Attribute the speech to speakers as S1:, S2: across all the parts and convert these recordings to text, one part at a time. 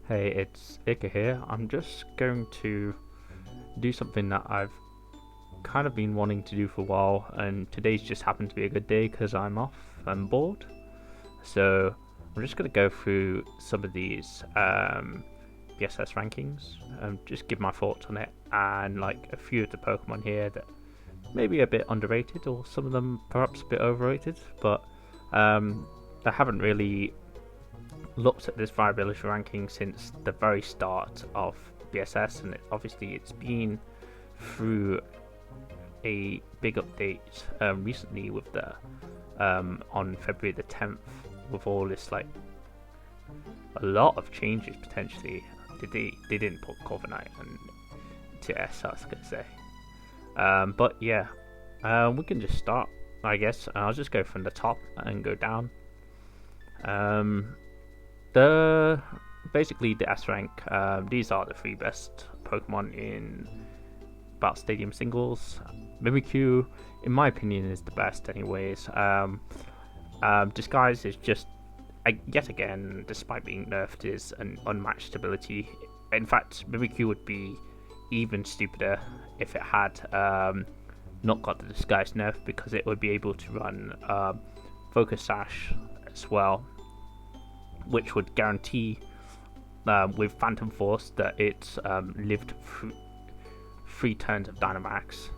S1: Hey, it's Ika here. I'm just going to do something that I've kind of been wanting to do for a while, and today's just happened to be a good day because I'm off and bored. So I'm just going to go through some of these BSS rankings and just give my thoughts on it, and like a few of the Pokemon here that maybe a bit underrated, or some of them perhaps a bit overrated, but I haven't really looked at this viability ranking since the very start of BSS, and obviously it's been through a big update recently with the on February the 10th, with all this like a lot of changes potentially. They didn't put Corviknight and to S, I was gonna say, but yeah, we can just start, I guess. I'll just go from the top and go down. The basically the S rank. These are the three best Pokemon in Battle Stadium singles. Mimikyu, in my opinion, is the best, anyways. Disguise is just yet again, despite being nerfed, is an unmatched ability. In fact, Mimikyu would be even stupider if it had not got the Disguise nerf, because it would be able to run Focus Sash as well, which would guarantee with Phantom Force that it's lived through 3 turns of Dynamax.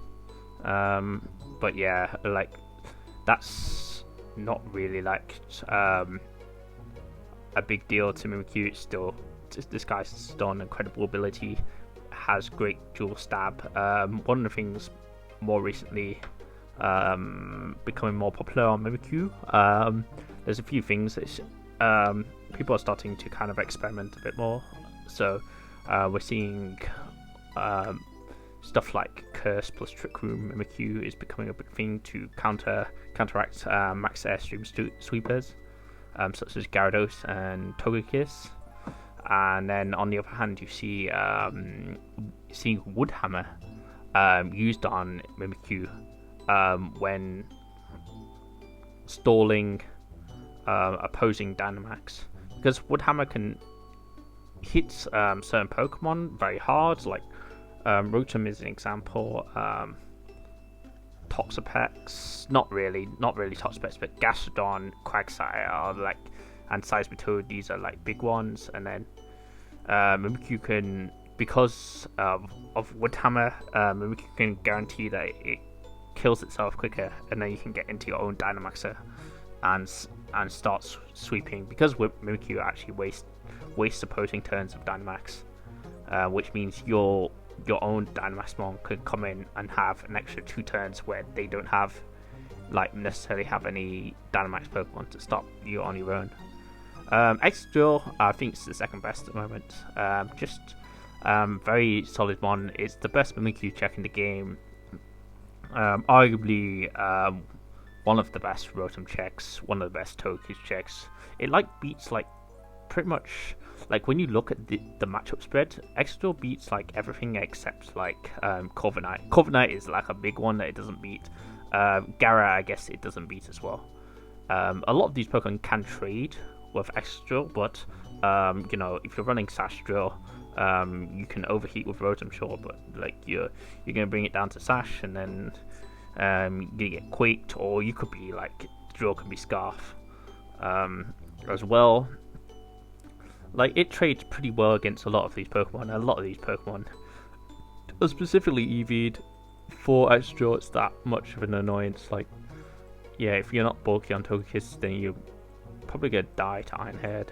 S1: But yeah, like that's not really like a big deal to Mimikyu. It's still, this guy's still an incredible ability, has great dual stab. One of the things more recently becoming more popular on Mimikyu, there's a few things that people are starting to kind of experiment a bit more. So we're seeing stuff like Curse plus Trick Room Mimikyu is becoming a big thing to counteract max Airstream sweepers, such as Gyarados and Togekiss. And then on the other hand, you see seeing Wood Hammer used on Mimikyu when stalling opposing Dynamax, because Wood Hammer can hit certain Pokemon very hard, like Rotom is an example. Toxapex, not really Toxapex, but Gastrodon, Quagsire, and Seismitoad. These are like big ones. And then Mimikyu can, because of Wood Hammer, Mimikyu can guarantee that it kills itself quicker, and then you can get into your own Dynamaxer and start sweeping, because Mimikyu actually wastes opposing turns of Dynamax, which means your own Dynamaxmon could come in and have an extra 2 turns where they don't have necessarily have any Dynamax Pokemon to stop you on your own. Excadrill, I think it's the second best at the moment. Just very solid one. It's the best Mimikyu check in the game. Arguably one of the best Rotom checks, one of the best Togekiss checks. It beats pretty much, when you look at the matchup spread, Excadrill beats everything except Corviknight. Corviknight is a big one that it doesn't beat. Gara, I guess it doesn't beat as well. A lot of these Pokemon can trade with Excadrill, but if you're running Sash Drill, you can overheat with Rotom, sure, but you're gonna bring it down to Sash, and then you get quaked, or you could be Drill can be Scarf as well. It trades pretty well against a lot of these Pokemon. A lot of these Pokemon are specifically EV'd for Excadrill. It's that much of an annoyance. Yeah, if you're not bulky on Togekiss, then you're probably gonna die to Iron Head.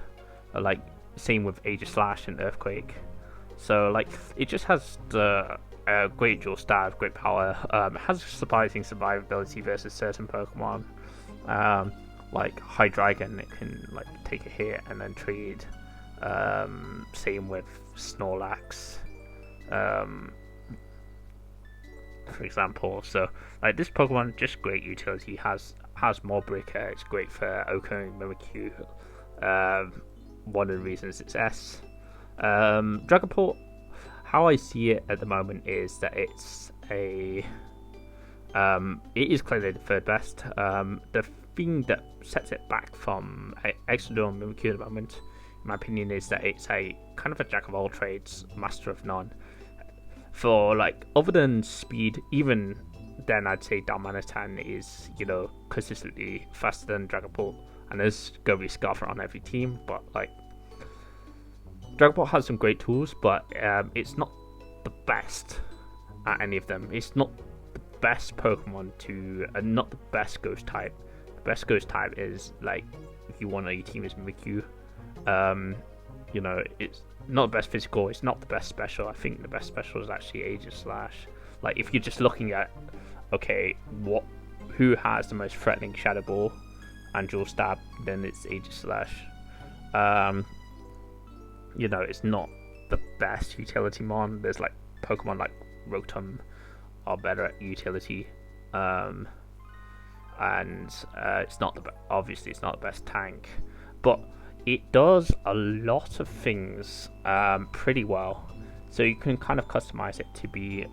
S1: Same with Aegislash and Earthquake. So it just has the great dual stab, great power. It has surprising survivability versus certain Pokemon. Hydreigon, it can take a hit and then trade. Same with Snorlax, for example. So this Pokemon, just great utility. Has more Breaker. It's great for Oko and Mimikyu. One of the reasons it's S. Dragapult, how I see it at the moment is that it's it is clearly the third best. The thing that sets it back from Excadrill and Mimikyu at the moment, in my opinion is that it's a kind of a jack of all trades, master of none. For like, other than speed, even then I'd say Darmanitan is, consistently faster than Dragapult, and there's gonna be Scarfer on every team, but like Dragapult has some great tools, but it's not the best at any of them. It's not the best Pokemon not the best Ghost type. The best Ghost type is like, if you want your team is Mimikyu. It's not the best physical, it's not the best special. I think the best special is actually Aegislash. Like, if you're just looking at, okay, who has the most threatening Shadow Ball and Dual Stab, then it's Aegislash. It's not the best utility mon. There's like Pokemon like Rotom are better at utility. And it's not obviously it's not the best tank, but it does a lot of things pretty well. So you can kind of customize it to be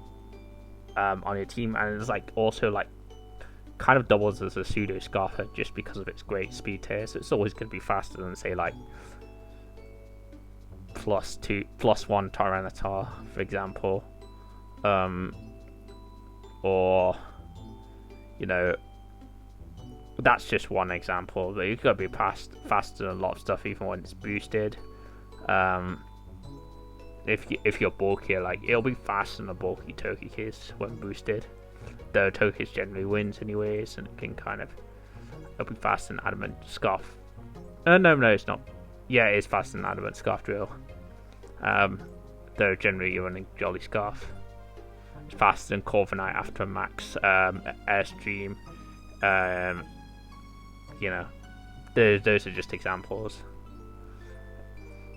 S1: on your team, and it's like also like kind of doubles as a pseudo Scarfer just because of its great speed tier. So it's always going to be faster than, say, like +1 Tyranitar, for example, or that's just one example. But you've got to be faster than a lot of stuff, even when it's boosted. If you're bulkier, like, it'll be faster than a bulky Togekiss when boosted. Though Togekiss generally wins anyways, and it'll be faster than Adamant Scarf. No, it's not. Yeah, it is faster than Adamant Scarf Drill. Though generally you're running Jolly Scarf. It's faster than Corviknight after max Airstream. Those are just examples.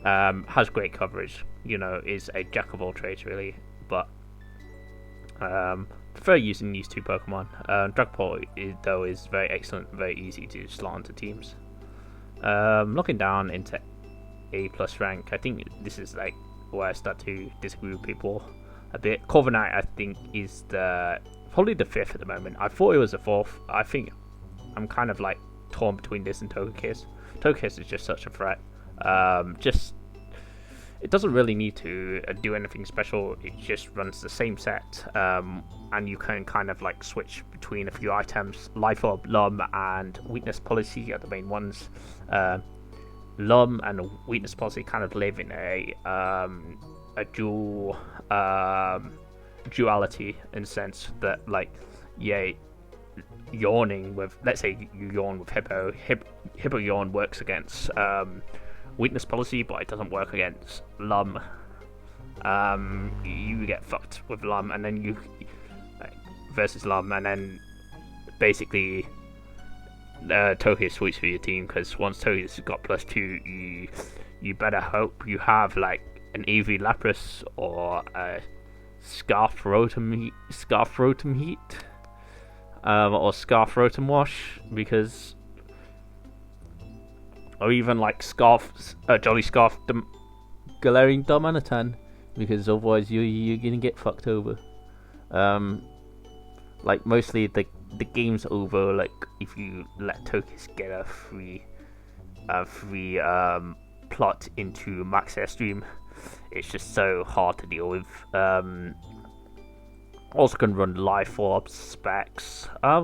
S1: Has great coverage, is a jack of all trades really, but prefer using these two Pokemon. Dragapult though is very excellent, very easy to slot onto teams. Looking down into A+ rank, I think this is like where I start to disagree with people a bit. Corviknight, I think, is probably the 5th at the moment. I thought it was the 4th. I think I'm kind of like torn between this and Togekiss. Togekiss is just such a threat. It doesn't really need to do anything special. It just runs the same set, and you can kind of like switch between a few items. Life Orb, Lum, and Weakness Policy are the main ones. Lum and Weakness Policy kind of live in a dual duality, in the sense that, like, yawning with, let's say you yawn with Hippo Yawn works against Weakness Policy, but it doesn't work against Lum. You get fucked with Lum, and then you versus Lum, and then basically Togekiss sweeps for your team, because once Togekiss has got +2, you better hope you have like an EV Lapras or a Scarf Rotom Heat, or Scarf Rotom Wash, because, or even like Jolly Scarf Galarian Darmanitan, because otherwise you're gonna get fucked over. Like, mostly the game's over like if you let Togekiss get a free plot into Max Airstream. It's just so hard to deal with. Also can run Life Orb, Specs, a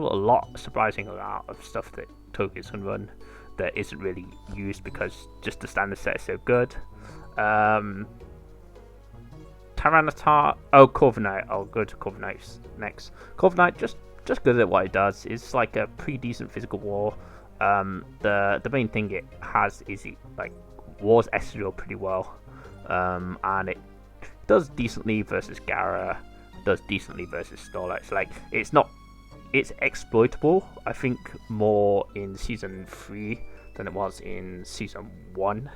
S1: surprising amount of stuff that Togekiss can run that isn't really used because just the standard set is so good. Tyranitar, Corviknight, good, Corviknight's next. Corviknight, just good at what it does. It's like a pretty decent physical war. The main thing it has is it like wars Espadrille pretty well, and it does decently versus Gara, does decently versus Snorlax. Like, it's exploitable, I think, more in Season 3 than it was in Season 1.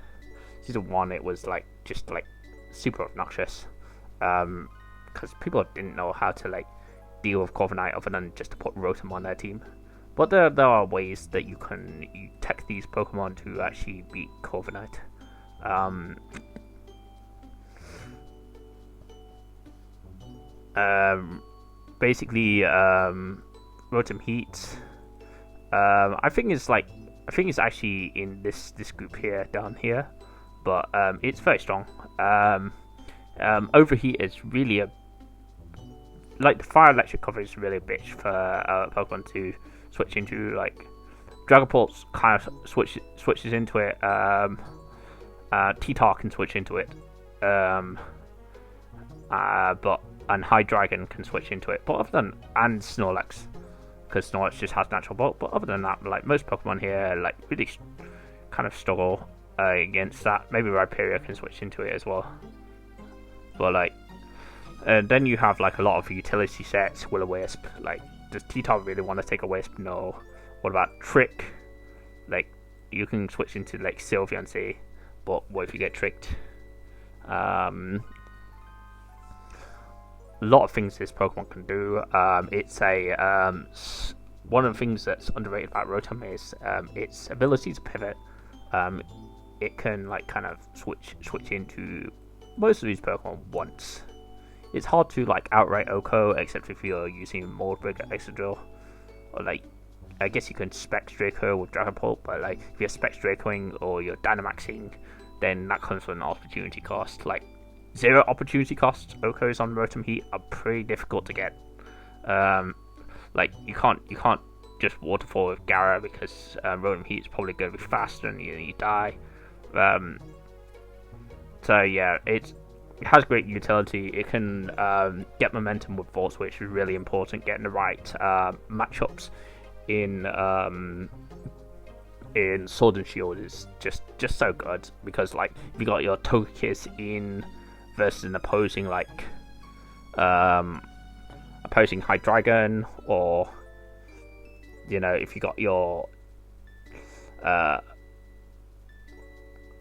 S1: Season 1 it was like just like super obnoxious, because people didn't know how to like deal with Corviknight other than just to put Rotom on their team. But there are ways that you tech these Pokemon to actually beat Corviknight. Basically, Rotom Heat. I think it's actually in this group here, down here, but it's very strong. Overheat is really like the fire electric cover is really a bitch for Pokemon to switch into. Like Dragapult kind of switches into it. T-Tar can switch into it. And Hydreigon can switch into it. But and Snorlax, because Snorlax just has natural bulk. But other than that, like most Pokemon here, like really kind of struggle against that. Maybe Rhyperior can switch into it as well. But like, then you have like a lot of utility sets. Will-O-Wisp. Like, does T-Tar really want to take a Wisp? No. What about Trick? Like, you can switch into like Sylveon, say, but what if you get tricked? A lot of things this Pokemon can do. It's one of the things that's underrated about Rotom is its ability to pivot. It can like kind of switch into most of these Pokemon once. It's hard to like outright Oko, except if you're using Moldbrig or Excadrill, or like I guess you can Specs Draco with Dragapult, but like if you're Specs Dracoing or you're Dynamaxing, then that comes with an opportunity cost. Like 0 opportunity cost Okos on Rotom Heat are pretty difficult to get. Like you can't just waterfall with Gara because Rotom Heat is probably going to be faster and you die. So yeah, it has great utility. It can get momentum with Volt Switch, which is really important. Getting the right matchups in Sword and Shield is just so good, because like if you got your Togekiss in versus an opposing opposing Hydreigon, or you know, if you got your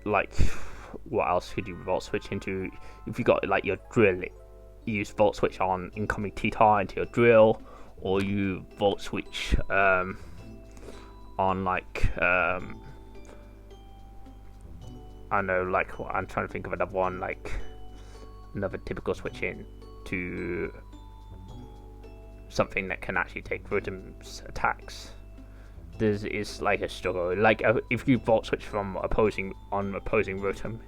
S1: like what else could you Volt Switch into? If you got like your Drill, you use Volt Switch on incoming T-Tar into your Drill, or you Volt Switch on like I know, like I'm trying to think of another one, like another typical switch in to something that can actually take Rotom's attacks. This is like a struggle. Like if you Volt Switch from opposing Rotom,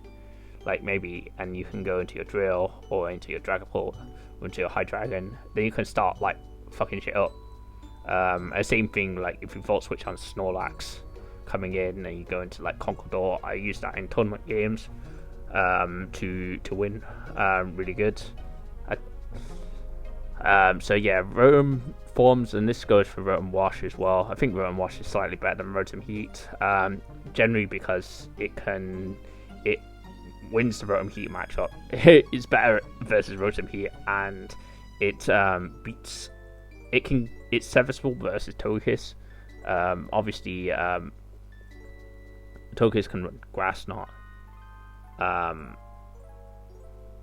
S1: like maybe, and you can go into your Drill or into your Dragapult or into your Hydreigon, then you can start like fucking shit up. Same thing like if you Volt Switch on Snorlax coming in and you go into like Conkeldurr. I use that in tournament games to win really good. So yeah, Rotom forms, and this goes for Rotom Wash as well. I think Rotom Wash is slightly better than Rotom Heat, generally because it wins the Rotom Heat matchup. It's better versus Rotom Heat, and it it's serviceable versus Togekiss. Obviously, Togekiss can run Grass Knot,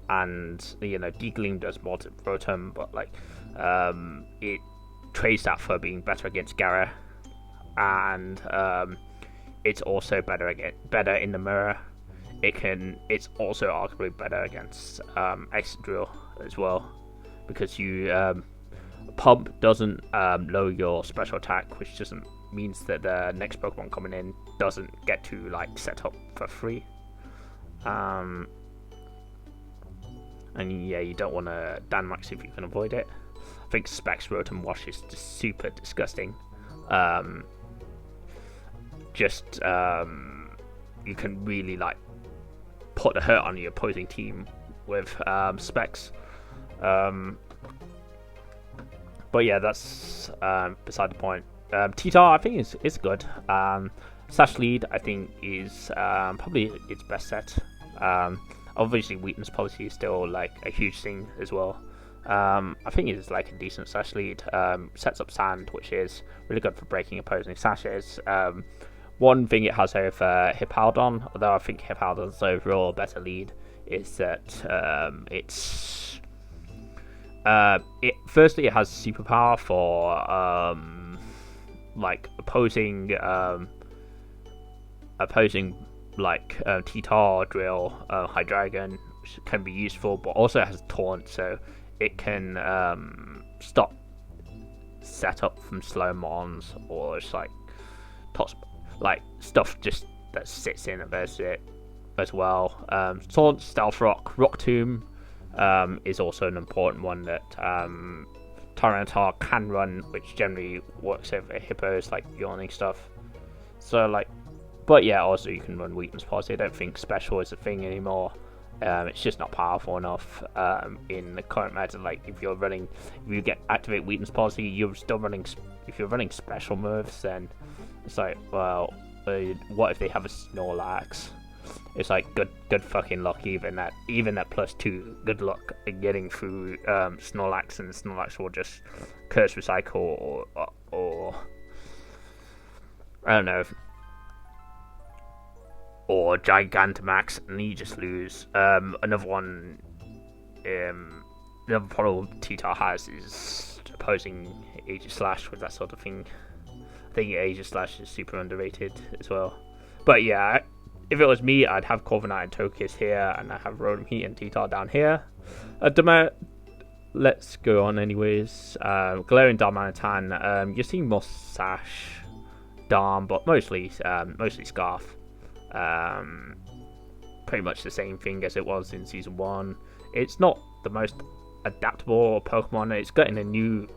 S1: and you know, D-Gleam does more to Rotom, but like it trades that for being better against Gara, and it's also better in the mirror. It's also arguably better against Excadrill as well, because you Pump doesn't lower your special attack, which means that the next Pokemon coming in doesn't get to like set up for free. And yeah, you don't want to Dynamax if you can avoid it. I think Specs Rotom Wash is just super disgusting. You can really like put a hurt on your opposing team with Specs. But yeah, that's beside the point. T-Tar, I think is good. Sash Lead, I think, is probably its best set. Obviously, Weakness Policy is still like a huge thing as well. I think it's like a decent Sash Lead. Sets up Sand, which is really good for breaking opposing Sashes. One thing it has over Hippowdon, although I think Hippowdon's overall better lead, is that firstly it has superpower for like opposing like T-Tar, Drill, Hydreigon, which can be useful, but also it has Taunt, so it can stop setup from slow mons, or just like toss like stuff just that sits in versus it. as well. Taunt, Stealth Rock, Rock Tomb is also an important one that Tyranitar can run, which generally works over hippos, like yawning stuff. So like, but yeah, also you can run Weakness Policy. I don't think Special is a thing anymore. It's just not powerful enough in the current meta. Like if you get activate Weakness Policy, you're still running. If you're running special moves, then it's like, well, what if they have a Snorlax? It's like good fucking luck. Even at +2, good luck getting through Snorlax, and Snorlax will just Curse Recycle or I don't know. Or Gigantamax, and you just lose. Another one, another problem T-Tar has is opposing Aegislash with that sort of thing. I think Aegislash is super underrated as well. But yeah, if it was me, I'd have Corviknight and Togekiss here, and I have Rotom Heat and T-Tar down here. Let's go on anyways. Galarian Darmanitan, you're seeing more Sash, Darm, but mostly Scarf. Pretty much the same thing as it was in Season 1. It's not the most adaptable Pokemon. It's getting a new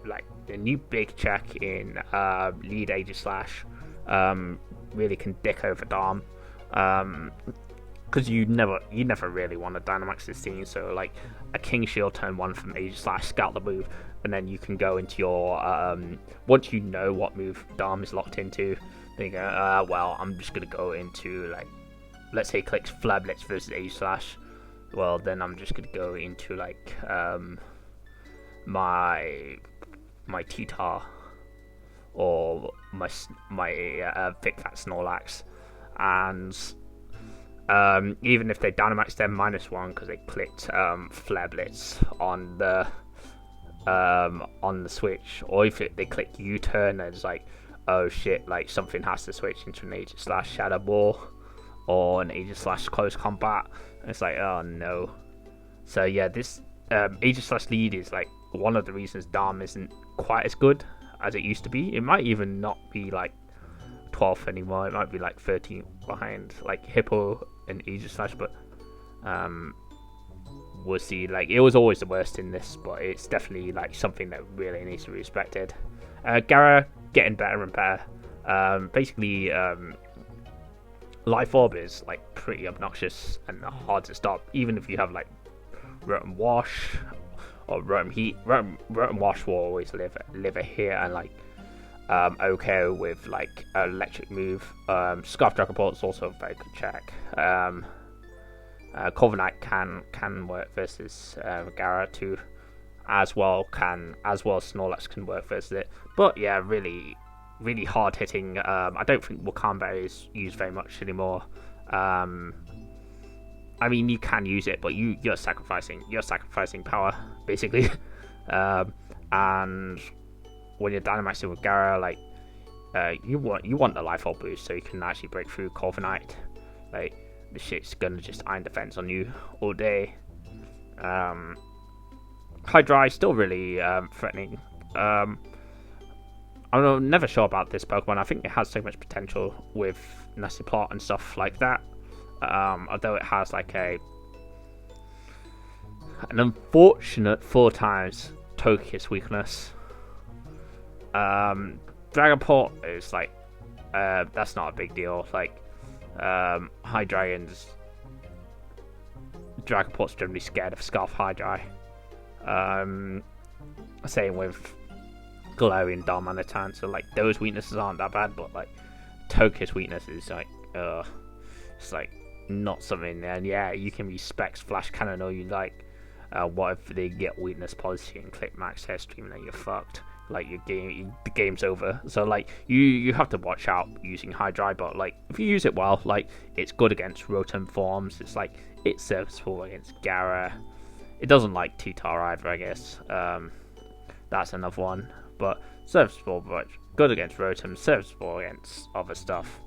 S1: big check in lead Aegislash. Really can dick over Darm. Because you never really want to Dynamax this team, so like a King Shield turn 1 from Aegislash, scout the move, and then you can go into your once you know what move Darm is locked into, then you go, well, I'm just gonna go into, like, let's say clicks Flabblitz versus Aegislash. Well, then I'm just gonna go into like my T-Tar or my Thick Fat Snorlax, and even if they Dynamax, they're -1 because they clicked Flabblitz on the switch, or if they click U-turn, it's like, oh shit, like something has to switch into an Aegislash Shadow Ball or an Aegislash Close Combat. And it's like, oh no. So yeah, this Aegislash lead is like one of the reasons Darm isn't quite as good as it used to be. It might even not be like 12th anymore. It might be like 13th behind like Hippo and Aegislash, but we'll see. Like, it was always the worst in this, but it's definitely like something that really needs to be respected. Gara getting better and better. Basically, Life Orb is like pretty obnoxious and hard to stop, even if you have like Rotom Wash or Rotom Heat. Rotom Wash will always live here, and like OK with like an electric move. Scarf Dragapult is also a very good check. Corviknight can work versus Gara too, as well Snorlax can work versus it. But yeah, really hard hitting. I don't think Wakanda is used very much anymore. I mean, you can use it, but you're sacrificing power basically. And when you're Dynamaxing with Gara, like you want the Life Orb boost so you can actually break through Corviknight. Like, the shit's gonna just iron defense on you all day. Hydrai still really threatening. I'm never sure about this Pokemon. I think it has so much potential with Nasty Plot and stuff like that. Although it has like an unfortunate 4 times Togekiss weakness. Dragapult is like that's not a big deal. Like Hydreigon's Dragapult's generally scared of Scarf Hydrai. Same with Galarian Darmanitan, so like those weaknesses aren't that bad, but like Togekiss weakness is like it's like not something. And yeah, you can be Specs Flash Cannon all you like. What if they get weakness policy and click Max Airstream, and then you're fucked. Like the game's over. So like you have to watch out using Hydrai, but like if you use it well, like it's good against Rotom forms. It's like it's serviceable against Gara. It doesn't like T-Tar either, I guess. That's another one. But serviceable, but good against Rotom, serviceable against other stuff.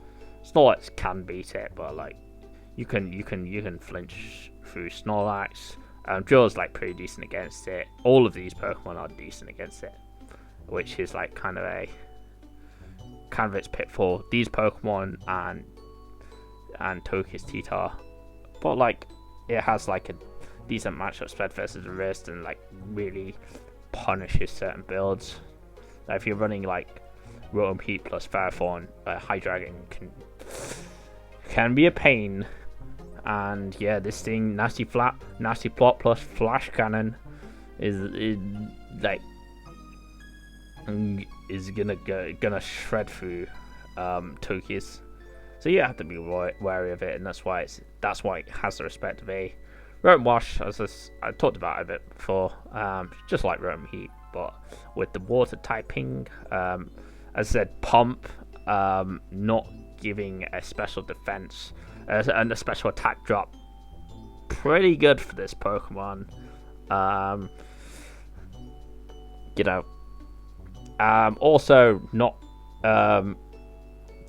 S1: Snorlax can beat it, but like you can flinch through Snorlax. Drill's like pretty decent against it. All of these Pokemon are decent against it, which is like kind of its pitfall. These Pokemon and Togekiss T-Tar but like it has like a decent matchup spread versus the rest, and like really punishes certain builds. Like, if you're running like Rotom Heat plus Firethorn, High Dragon can be a pain. And yeah, this thing, nasty plot plus Flash Cannon is like is gonna shred through Tokies. So you have to be wary of it, and that's why it has the respect of a Rotom Wash, as I talked about a bit before, just like Rotom Heat, but with the water typing. As I said, Pump, not giving a special defense and a special attack drop, pretty good for this Pokemon. Also not.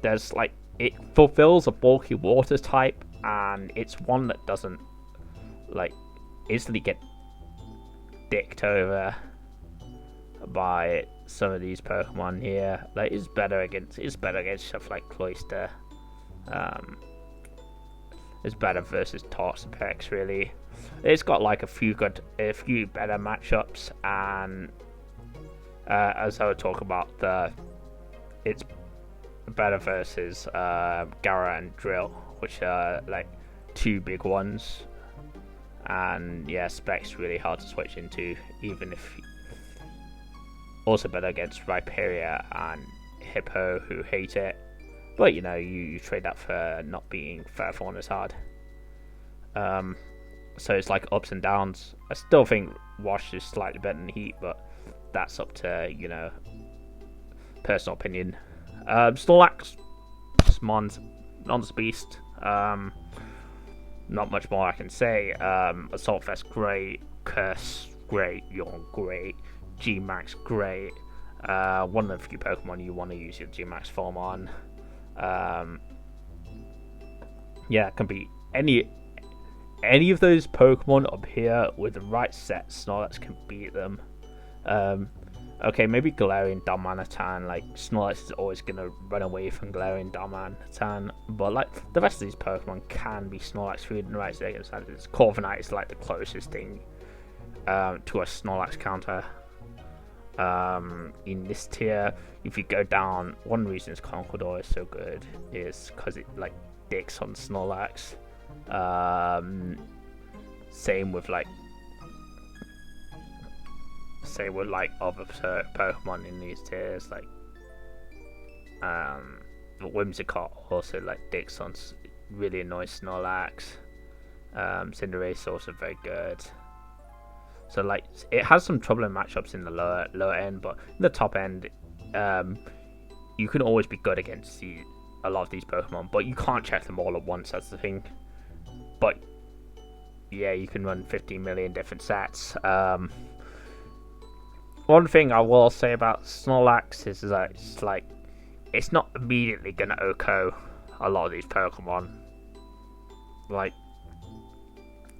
S1: There's like, it fulfills a bulky water type, and it's one that doesn't like instantly get dicked over by some of these Pokemon here. Like, it's better against stuff like Cloyster. It's better versus Toxapex, really. It's got like a few better matchups, and as I would talk about, it's better versus Gara and Drill, which are like two big ones. And yeah, Spec's really hard to switch into, even if also better against Rhyperior and Hippo, who hate it. But you trade that for not being Firethorn as hard. So it's like ups and downs. I still think Wash is slightly better than Heat, but that's up to personal opinion. Snorlax, Beast. Not much more I can say. Assault Vest, great. Curse, great. Yawn, great. G-Max, great. One of the few Pokemon you want to use your G-Max form on. It can be any of those Pokemon up here with the right set. Snorlax can beat them. Okay, maybe Galarian Darmanitan. Like, Snorlax is always gonna run away from Galarian Darmanitan, but like the rest of these Pokemon can be Snorlax through in the right circumstances. Corviknight is like the closest thing to a Snorlax counter. In this tier, if you go down, one reason Conqueror is so good is because it like dicks on Snorlax. Same with other Pokemon in these tiers, like Whimsicott also like dicks on really annoys Snorlax. Cinderace also very good. So like it has some troubling matchups in the lower end, but in the top end, you can always be good against a lot of these Pokemon, but you can't check them all at once. That's the thing. But yeah, you can run 15 million different sets. One thing I will say about Snorlax is that it's not immediately gonna OHKO a lot of these Pokemon. Like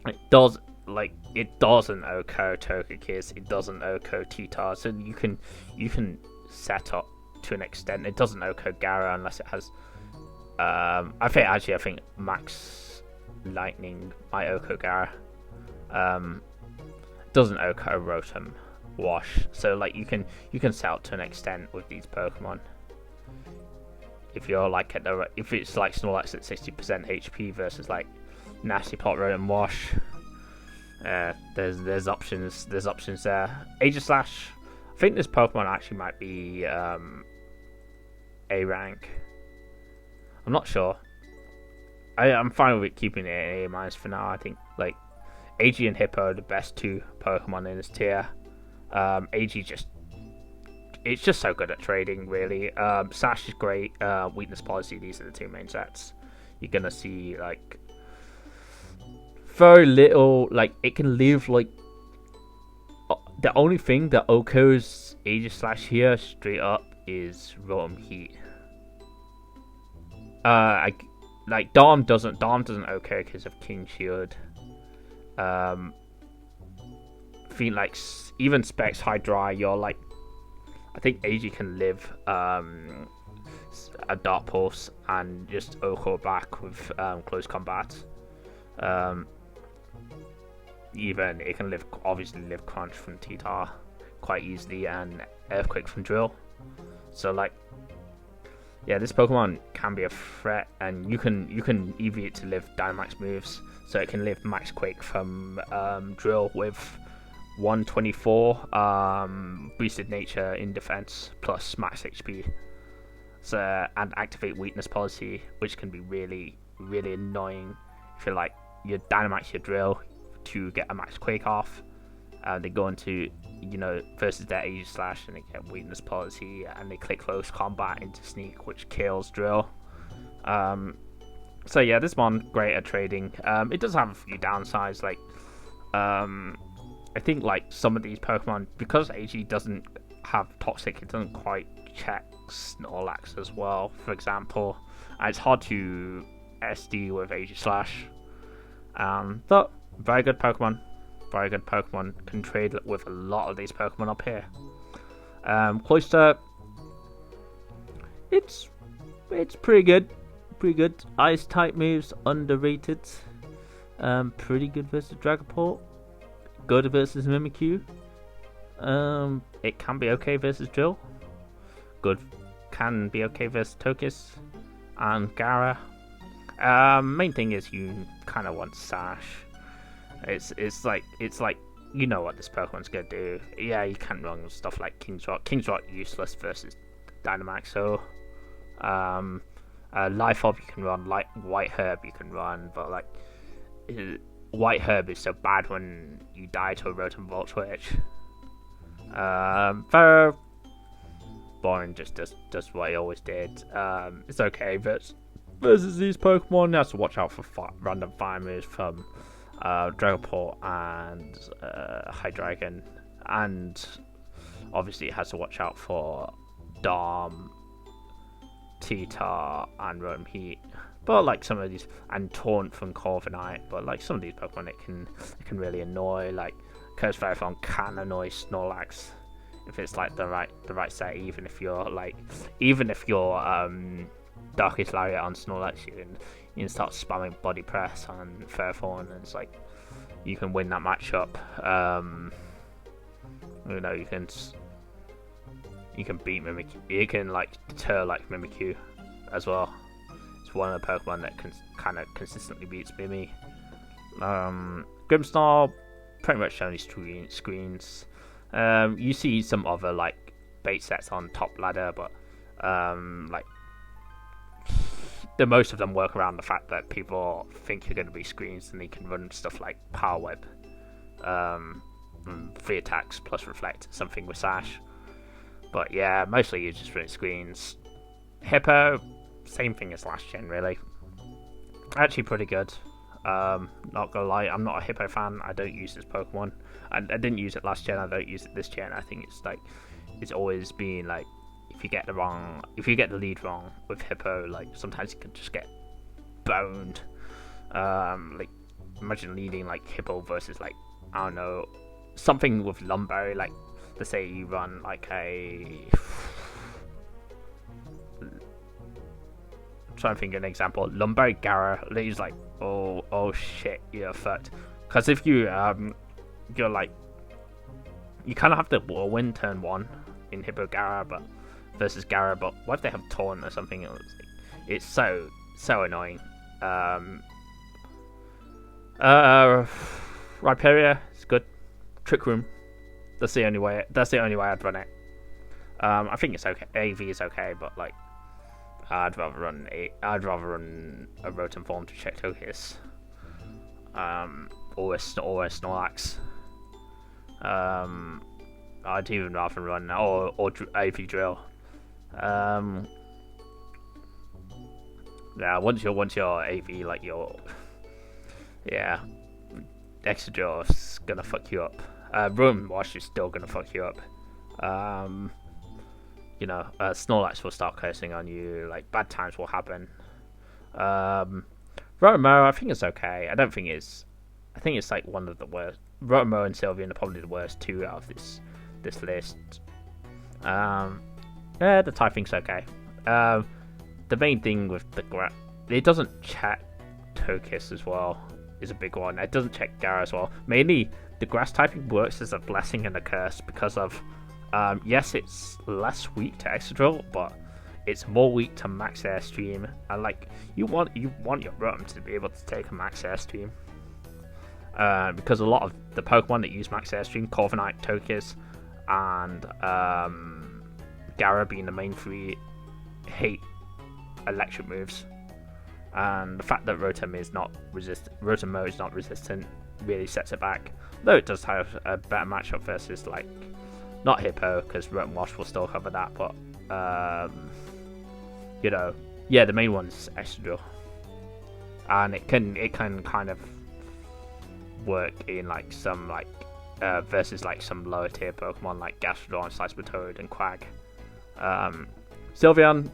S1: it doesn't OHKO Togekiss, it doesn't OHKO T-Tar, so you can set up to an extent. It doesn't OHKO Gara unless it has I think Max Lightning might OHKO Gara. Doesn't OHKO Rotom Wash, so like you can set up to an extent with these Pokemon. If you're like if it's like Snorlax at 60% HP versus like Nasty Plot Rotom Wash, there's options there. Aegislash, I think this Pokemon actually might be A rank. I'm not sure. I'm fine with keeping it A minus for now. I think like AG and Hippo are the best two Pokemon in this tier. AG it's just so good at trading, really. Sash is great. Weakness Policy, these are the two main sets. You're gonna see like very little, like it can live like the only thing that OHKO's Aegislash here straight up is Rotom Heat. Dom doesn't OHKO because of King Shield. Feel like even Specs High Dry, you're like, I think AG can live a Dark Pulse and just OHKO back with close combat. Even it can obviously live Crunch from T-Tar quite easily, and Earthquake from Drill. So like, yeah, this Pokemon can be a threat, and you can EV it to live Dynamax moves, so it can live Max Quake from Drill with 124 boosted nature in defense plus max HP. So, and activate weakness policy, which can be really annoying if you're like you Dynamax your Drill to get a Max Quake off. They go into versus their Aegis Slash, and they get weakness policy, and they click close combat into Sneak, which kills Drill. So yeah, this one great at trading. It does have a few downsides, like I think like some of these Pokemon, because AG doesn't have Toxic, it doesn't quite check Snorlax as well, for example. And it's hard to SD with Aegis Slash. But very good Pokemon. Very good Pokemon. Can trade with a lot of these Pokemon up here. Cloyster, it's pretty good. Pretty good. Ice type moves, underrated. Pretty good versus Dragapult. Good versus Mimikyu. It can be okay versus Drill. Good can be okay versus Togekiss and Gara. Main thing is you kind of want Sash. It's like you know what this Pokemon's gonna do. Yeah, you can't run stuff like King's Rock. King's Rock useless versus Dynamax. So, Life Orb you can run, like White Herb you can run, but like White Herb is so bad when you die to a Rotom Volt Switch. Very boring, just does what he always did. It's okay, but versus these Pokemon, you have to watch out for random fire moves from Dragapult and Hydreigon, and obviously it has to watch out for Dom, T-Tar, and Rotom Heat. But like some of these, and Taunt from Corviknight, but like some of these Pokemon it can really annoy. Like Curse Ferrothorn can annoy Snorlax if it's like the right set. Even if you're Darkest Lariat on Snorlax, you can start spamming Body Press on Ferrothorn, and it's like you can win that matchup. You can beat Mimikyu. You can like deter like Mimikyu as well. It's one of the Pokemon that can kind of consistently beats Mimi. Grimmsnarl pretty much only screens. You see some other like bait sets on top ladder, but like the most of them work around the fact that people think you're going to be screens, and they can run stuff like Power Web, 3 attacks plus Reflect, something with Sash. But yeah, mostly you just run screens. Hippo, same thing as last gen, really. Actually pretty good. Not gonna lie, I'm not a Hippo fan. I don't use this Pokemon. I didn't use it last gen. I don't use it this gen. I think it's always been like, if you get the lead wrong with Hippo, like sometimes you can just get boned. Like imagine leading like Hippo versus like, I don't know, something with Lumberry. Like let's say you run like I'm trying to think of an example. Lumberry Gara, he's like, oh shit, you're fucked. Because if you're like, you kind of have to win turn 1 in Hippo Gara, but versus Gara. But what if they have Taunt or something else? It's so annoying. Rhyperior is good. Trick Room. That's the only way I'd run it. I think it's okay. AV is okay, but like I'd rather run a Rotom form to check Togekiss. Or Snorlax. I'd even rather run or AV Drill. Yeah, once you're AV, like extra Drill's gonna fuck you up. Room Wash is still gonna fuck you up. Snorlax will start cursing on you. Like bad times will happen. Rotomo, I think it's okay. I think it's like one of the worst. Rotomo and Sylveon are probably the worst 2 out of this list. The typing's okay. The main thing with it doesn't check Togekiss as well. is a big one. It doesn't check Gara as well. Mainly, the grass typing works as a blessing and a curse because of, yes, it's less weak to Excadrill, but it's more weak to Max Airstream. And like, you want your Rotom to be able to take a Max Airstream. Because a lot of the Pokemon that use Max Airstream, Corviknight, Togekiss, and Gara being the main three, hate electric moves. And the fact that Rotom mode is not resistant really sets it back. Though it does have a better matchup versus like, not Hippo, because Rotom Wash will still cover that, but you know, yeah, the main one's Excadrill, and it can kind of work in like some like versus like some lower tier Pokemon like Gastrodon, Slicebertoad, and Quag. Sylveon,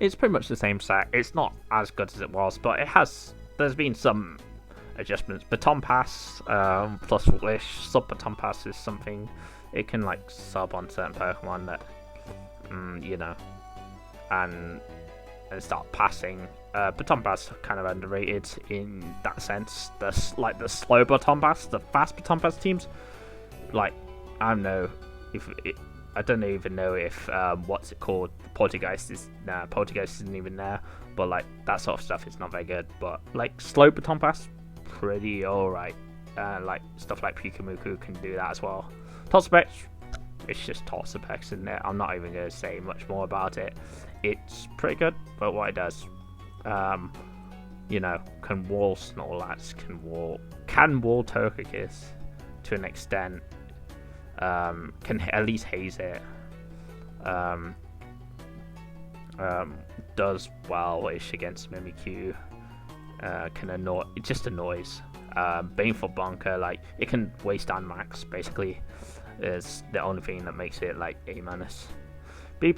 S1: it's pretty much the same set. It's not as good as it was, but there's been some adjustments. Baton Pass plus Wish, sub Baton Pass is something it can like sub on certain Pokemon that you know, and start passing. Baton Pass kind of underrated in that sense. The slow Baton Pass, the fast Baton Pass teams, like I don't know if I don't even know if what's it called, Poltergeist isn't even there, but like that sort of stuff is not very good. But like slow Baton Pass, pretty alright. Like stuff like Pikamuku can do that as well. Toxapex, it's just Toxapex, isn't it? I'm not even going to say much more about it. It's pretty good, but what it does, you know, can wall Snorlax, can wall Togekiss to an extent, can at least haze it, does well-ish against Mimikyu, it just annoys. Baneful Bunker, like it can waste on max basically, is the only thing that makes it like A-. B+,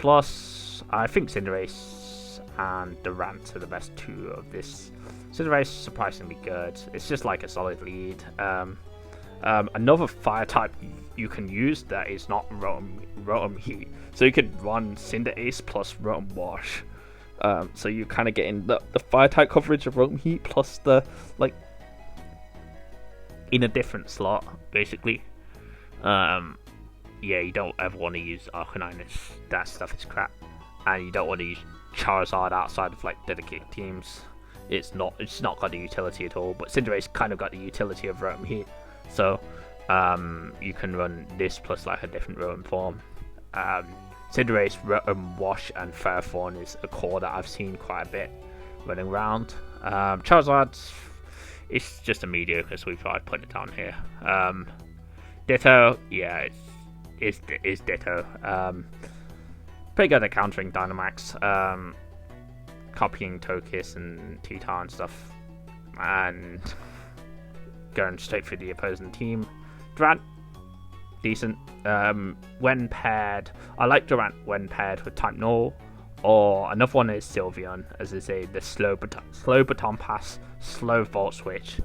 S1: I think Cinderace and Durant are the best two of this. Cinderace is surprisingly good. It's just like a solid lead. Another fire type you can use that is not Rotom Heat. So you could run Cinderace plus Rotom Wash. So you're kind of getting the fire type coverage of Rotom Heat plus the like in a different slot basically. Yeah, you don't ever want to use Arcanine. That stuff is crap, and you don't want to use Charizard outside of like dedicated teams. It's not got the utility at all. But Cinderace kind of got the utility of Rotom Heat, so you can run this plus like a different Rotom form. Cinderace, Rotom Wash, and Ferrothorn is a core that I've seen quite a bit running around. Charizard, it's just a mediocre, so we thought I'd put it down here. Ditto, yeah, it's Ditto. Pretty good at countering Dynamax, copying Togekiss and T-Tar and stuff, and going straight through the opposing team. Durant, decent. When paired, I like Durant when paired with Type Null, or another one is Sylveon, as I say, the slow Baton Pass, slow Volt Switch.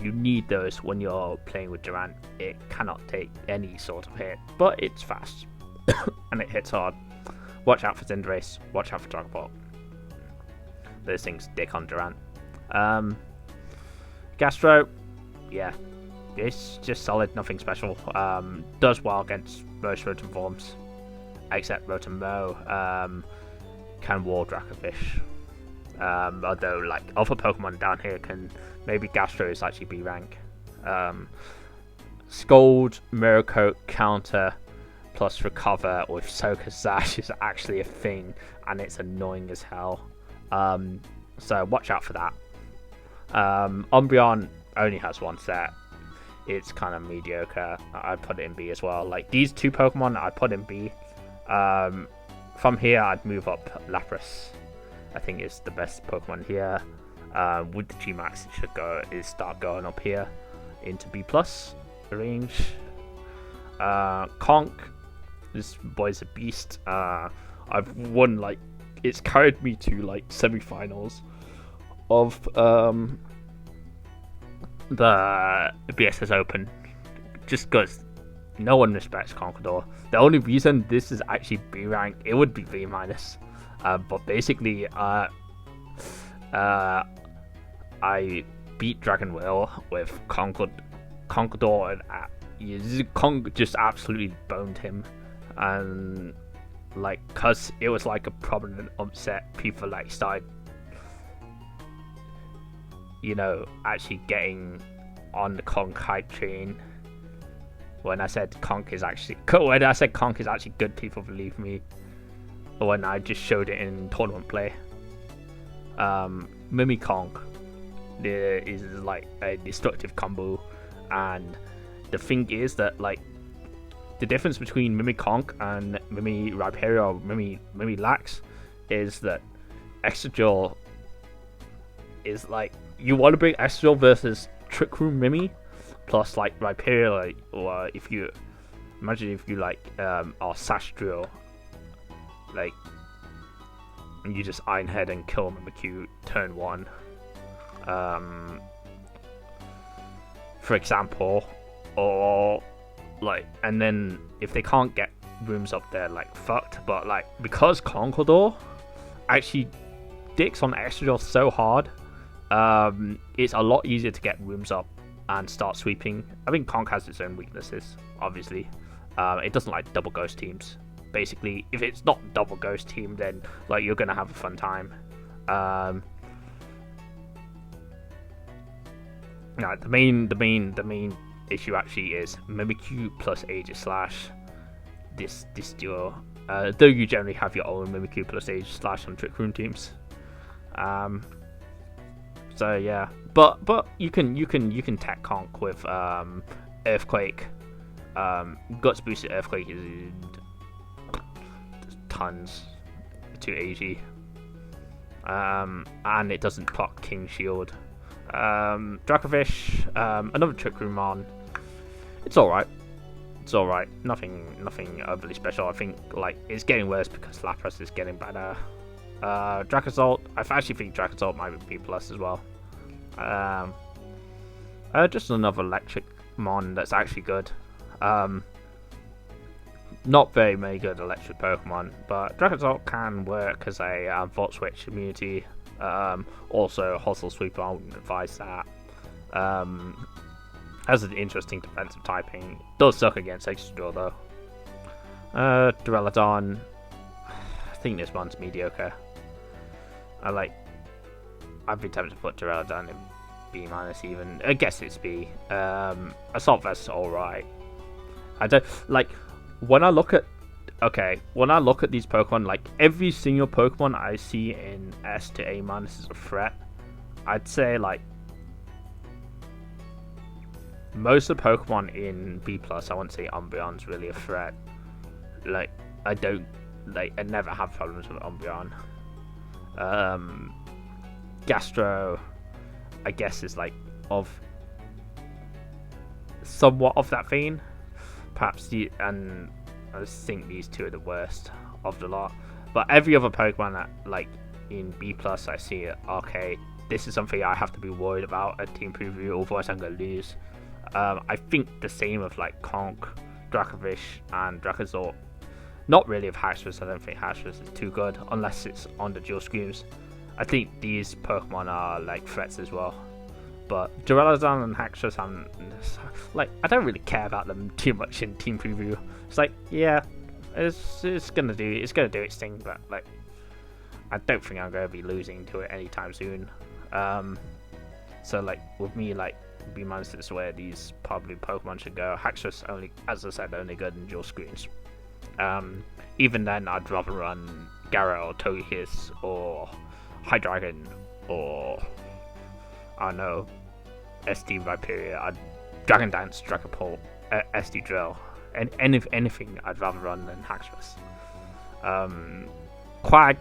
S1: You need those when you're playing with Durant. It cannot take any sort of hit, but it's fast and it hits hard. Watch out for Cinderace, watch out for Dragon Ball. Those things dick on Durant. Gastro, yeah, it's just solid, nothing special. Does well against most Rotom forms, except Rotom can wall Dracovish. Although like other Pokemon down here can, maybe Gastro is actually B rank. Scold, Mirror Coat, Counter, plus Recover with Soaker Sash is actually a thing, and it's annoying as hell. So watch out for that. Umbreon only has one set. It's kind of mediocre. I'd put it in B as well. Like these two Pokemon, I'd put in B. From here, I'd move up Lapras. I think it's the best Pokemon here. With the G-Max, it should start going up here into B+ range. Conk, this boy's a beast. I've won like, it's carried me to like semi-finals of the BSS Open, just because no one respects Conqueror. The only reason this is actually B rank, it would be B-. But basically, I beat Dragon Will with Conqueror, and Kong just absolutely boned him, and like, cause it was like a prominent upset, people like started, actually getting on the Kong hype train. When I said Conk is actually good, people believe me. When I just showed it in tournament play, Mimi Conk is like a destructive combo, and the thing is that like the difference between Mimi Conk and Mimi Rhyperior or Mimi Lax is that Extra Jaw is like, you want to bring Extra Jaw versus Trick Room Mimi plus like Rhyperior, like, or if you are Sash Drill, like, and you just Iron Head and kill Mimikyu turn 1, for example, or like, and then if they can't get rooms up there, like, fucked. But like, because Conqueror actually dicks on Extra Jaw so hard, it's a lot easier to get rooms up and start sweeping. I think Conk has its own weaknesses, obviously. It doesn't like double ghost teams. Basically, if it's not double ghost team, then like you're gonna have a fun time. The main issue actually is Mimikyu plus Aegis Slash. This duo. Though you generally have your own Mimikyu plus Aegis Slash on Trick Room teams. So yeah, but you can tech Conk with Earthquake. Guts boosted Earthquake is tons to AG. And it doesn't proc King Shield. Dracovish, another Trick Room on. It's alright. Nothing overly special. I think like it's getting worse because Lapras is getting better. Dracozolt, I actually think Dracozolt might be B+ as well. Just another electric mon that's actually good. Not very many good electric Pokemon, but Dracozolt can work as a Volt Switch immunity. Also, Hostile Sweeper, I wouldn't advise that. Has an interesting defensive typing. Does suck against Extra though. Duraludon, I think this one's mediocre. I've been tempted to put Duraludon in B- even. I guess it's B. Assault Vest's alright. I don't like when I look at these Pokemon, like every single Pokemon I see in S to A- is a threat. I'd say like most of the Pokemon in B+, I wouldn't say Umbreon's really a threat. Like I never have problems with Umbreon. Gastro, I guess, is like somewhat of that vein. Perhaps and I just think these two are the worst of the lot. But every other Pokemon that like in B+, I see it. Okay, this is something I have to be worried about at team preview, otherwise I'm gonna lose. I think the same of like Conk, Dracovish, and Dracozolt. Not really of Haxorus. I don't think Haxorus is too good unless it's on the dual screens. I think these Pokemon are like threats as well. But Duraludon and Haxorus, I don't really care about them too much in team preview. It's like, yeah, it's gonna do its thing, but like I don't think I'm gonna be losing to it anytime soon. So like with me, like B- is where these probably Pokemon should go. Haxorus only, as I said, only good in dual screens. Even then, I'd rather run Gyarados or Togekiss or Hydreigon or I don't know, SD Viperia, Dragon Dance, Dragapult, SD Drill, and anything I'd rather run than Haxorus. Quag,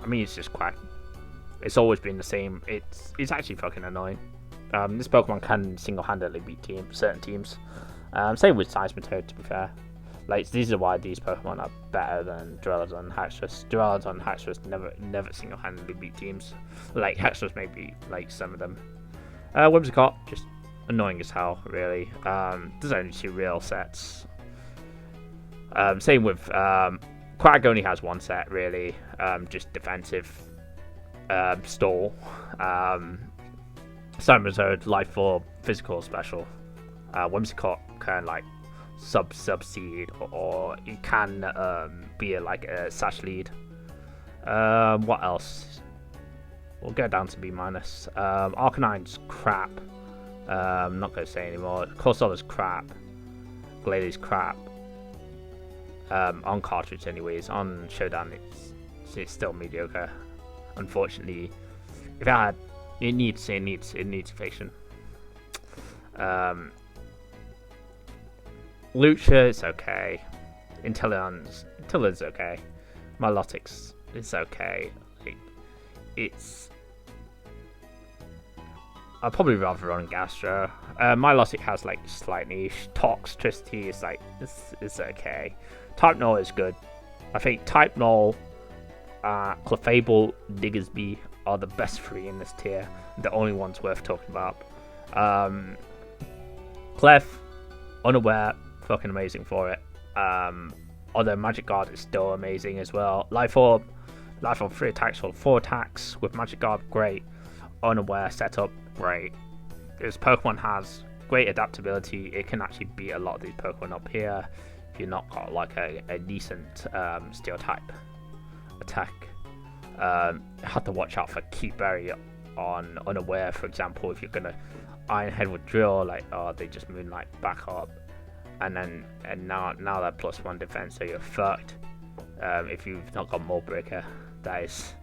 S1: I mean, it's just Quag. It's always been the same. It's actually fucking annoying. This Pokemon can single-handedly beat certain teams. Same with Seismitoad, to be fair. Like, these are why these Pokemon are better than Duraludon and Haxorus. Duraludon and Haxorus never single-handedly beat teams. Like, Haxorus maybe, like, some of them. Whimsicott, just annoying as hell, really. There's only 2 real sets. Same with Quag only has 1 set, really. Just defensive. stall. Cybermode, Life 4, physical special. Whimsicott can like subseed, or it can be like a sash lead. What else? We'll go down to B minus. Arcanine's crap. I'm not going to say anymore. Corsola's crap. Glade's crap. On cartridge, anyways. On Showdown, it's still mediocre. Unfortunately, if I had, it needs evasion. Lucha is okay. Inteleon's okay. Milotic's is okay. I'd probably rather run Gastro. Milotic has like slight niche. Toxtricity is like it's okay. Type Null is good. I think Type Null, Clefable, Diggersby are the best three in this tier. The only ones worth talking about. Clef, Unaware, fucking amazing for it. Although Magic Guard is still amazing as well. Life Orb 3 attacks or 4 attacks with Magic Guard, great. Unaware setup, great. This Pokemon has great adaptability. It can actually beat a lot of these Pokemon up here if you're not got like a decent Steel type attack. Have to watch out for Keep Berry on Unaware, for example. If you're gonna Iron Head with Drill, like they just Moonlight back up, and now they're +1 defense, so you're fucked. If you've not got Mold Breaker, that is.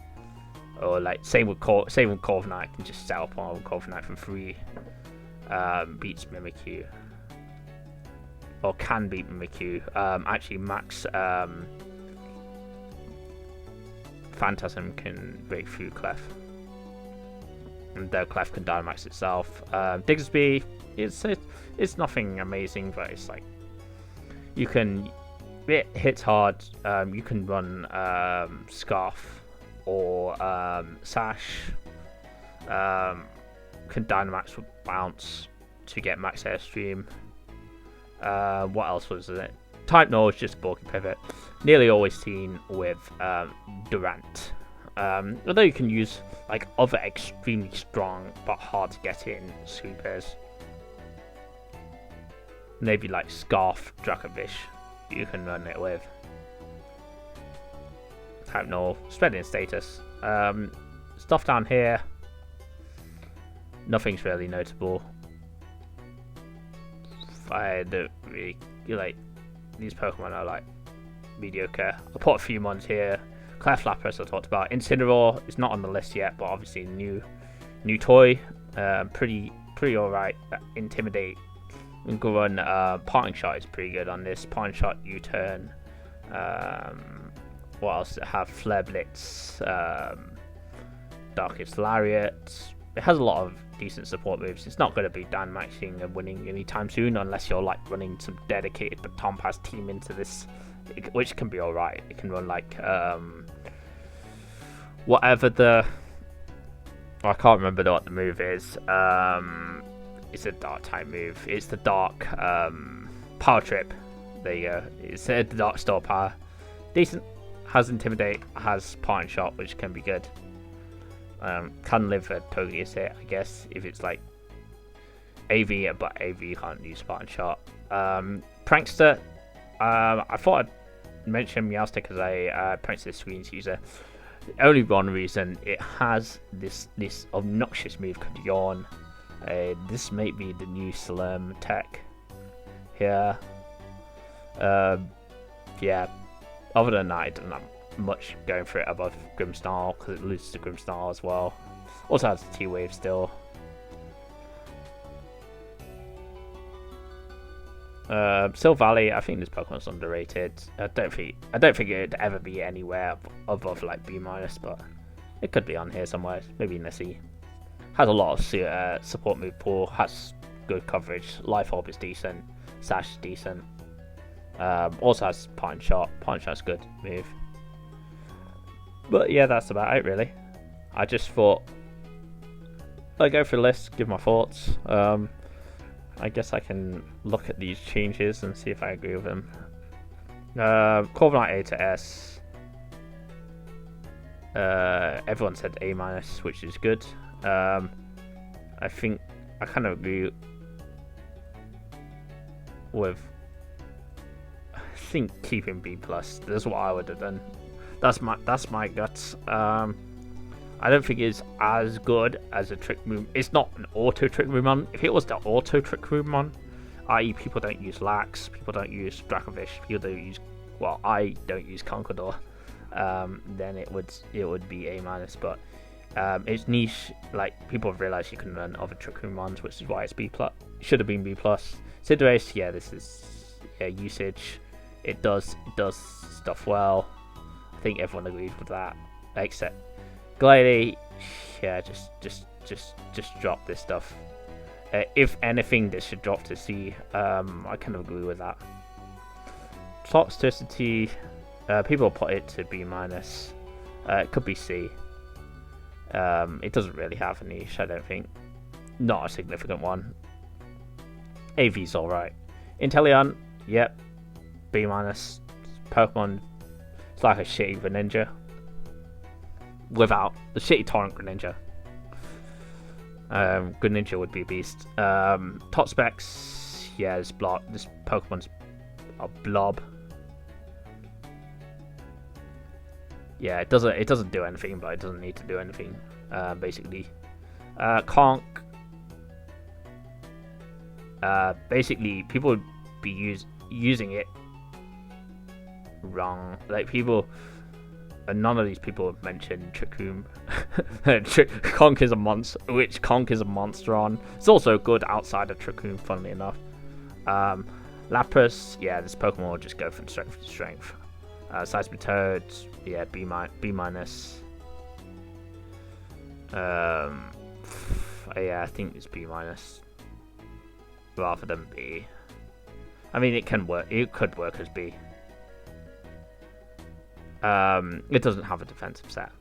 S1: Or like same with Corviknight, can just set up on Corviknight for free. Beats Mimikyu, or can beat Mimikyu. Actually, max Phantasm can break through Clef, and though Clef can Dynamax itself. Diggersby, it's nothing amazing, but it's like it hits hard. You can run Scarf or Sash. Can Dynamax with Bounce to get max Airstream. What else was it? Type Null is just bulky pivot. Nearly always seen with Durant. Although you can use like other extremely strong but hard to get in sweepers. Maybe like Scarf, Dracovish, you can run it with. Type Null, spreading status. Stuff down here, nothing's really notable. I don't really like these Pokemon are like mediocre. I'll put a few ones here. Clef Lapras I talked about. Incineroar is not on the list yet, but obviously new toy. Pretty alright. Intimidate. We can run Parting Shot is pretty good on this. Parting Shot, U-turn. What else does it have? Flare Blitz, Darkest Lariat. It has a lot of decent support moves. It's not going to be Dynamaxing and winning anytime soon unless you're like running some dedicated Baton Pass team into this, which can be alright. It can run like whatever the I can't remember what the move is. It's a dark type move. It's the dark Power Trip. There you go. It's the Dark Store Power. Decent. Has Intimidate, has Parting Shot, which can be good. Can live a Togeous hit, I guess, if it's like AV, but AV can't use Parting Shot. Prankster, I thought I'd mention Meowstic as a Prankster Screens user. Only one reason, it has this obnoxious move called Yawn. This may be the new Slurm tech here. Yeah. Other than that, it doesn't have much going for it above Grimmsnarl, because it loses to Grimmsnarl as well. Also has T-Wave still. Silvally, I think this Pokemon's underrated. I don't think it'd ever be anywhere above like B-, but it could be on here somewhere. Maybe Nessie. Has a lot of support move pool. Has good coverage. Life Orb is decent. Sash is decent. Also has Parting Shot. Parting Shot's good move. But yeah, that's about it really. I just thought I'd go through the list, give my thoughts. I guess I can look at these changes and see if I agree with them. Corviknight A to S. Everyone said A minus, which is good. I think I kind of agree with. I think keeping B plus. That's what I would have done. That's my guts. I don't think it's as good as a trick room. It's not an auto trick room on. If it was the auto trick room on, i.e. people don't use Lax, people don't use Dracovish, people don't use, well, I don't use Conqueror, then it would be A minus. But it's niche. Like, people have realized you can learn other trick room ones, which is why it's B plus. Should have been B plus. Cinderace, yeah, this is usage. It does stuff well. I think everyone agrees with that, except Glady. Yeah, just drop this stuff. If anything, this should drop to C. I kind of agree with that. Toxicity, people put it to B minus. It could be C. It doesn't really have a niche, I don't think. Not a significant one. AV's alright. Inteleon, yep, B minus. Pokemon, it's like a shitty Greninja. Without the shitty Torrent Greninja. Greninja would be a beast. Top specs, yeah, this Pokemon's a blob. Yeah, it doesn't do anything, but it doesn't need to do anything. Basically, Conk. Basically, people would be using it wrong. Like, people. And none of these people have mentioned Trick Room. Conk is a monster, which Conk is a monster on. It's also good outside of Trick Room, funnily enough. Lapras, yeah, this Pokemon will just go from strength to strength. Seismitoad, yeah, B minus. Yeah, I think it's B minus rather than B. I mean, it can work. It could work as B. It doesn't have a defensive set.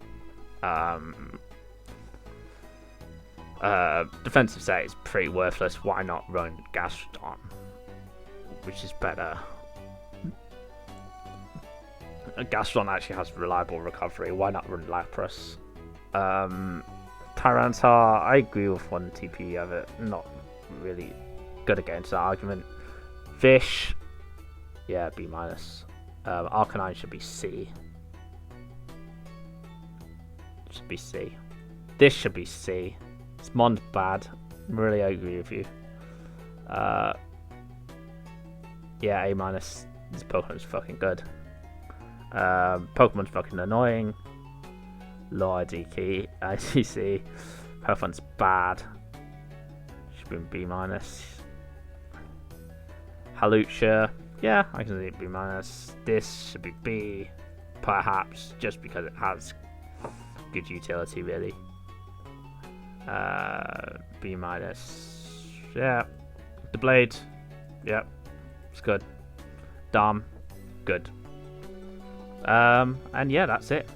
S1: Defensive set is pretty worthless. Why not run Gastrodon, which is better? Gastrodon actually has reliable recovery. Why not run Lapras? Tyranitar, I agree with one TP of it. Not really good against that argument. Fish, yeah, B minus. Arcanine should be C. Should be C. This should be C. Smon's bad. Really, I agree with you. Yeah, A minus. This Pokemon's fucking good. Pokemon's fucking annoying. Low ID key. ICC. Pokemon's bad. Should be B minus. Halucha. Yeah, I can see B minus. This should be B. Perhaps just because it has good utility, really. B minus. Yeah. The blade. Yeah. It's good. Dom. Good. And yeah, that's it.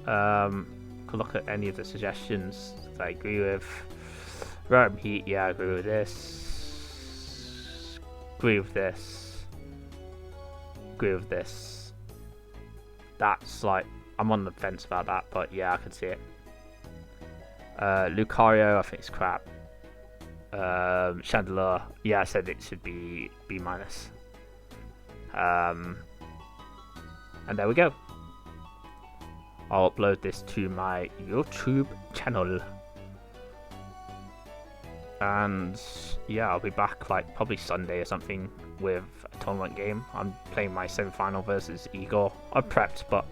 S1: Could look at any of the suggestions that I agree with. Rotom Heat, yeah, I agree with this. Agree with this. Agree with this. That's like, I'm on the fence about that, but yeah, I can see it. Lucario, I think it's crap. Chandelure, yeah, I said it should be B minus. And there we go. I'll upload this to my YouTube channel. And yeah, I'll be back like probably Sunday or something with a tournament game. I'm playing my semi-final versus Igor. I've prepped, but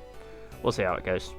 S1: we'll see how it goes.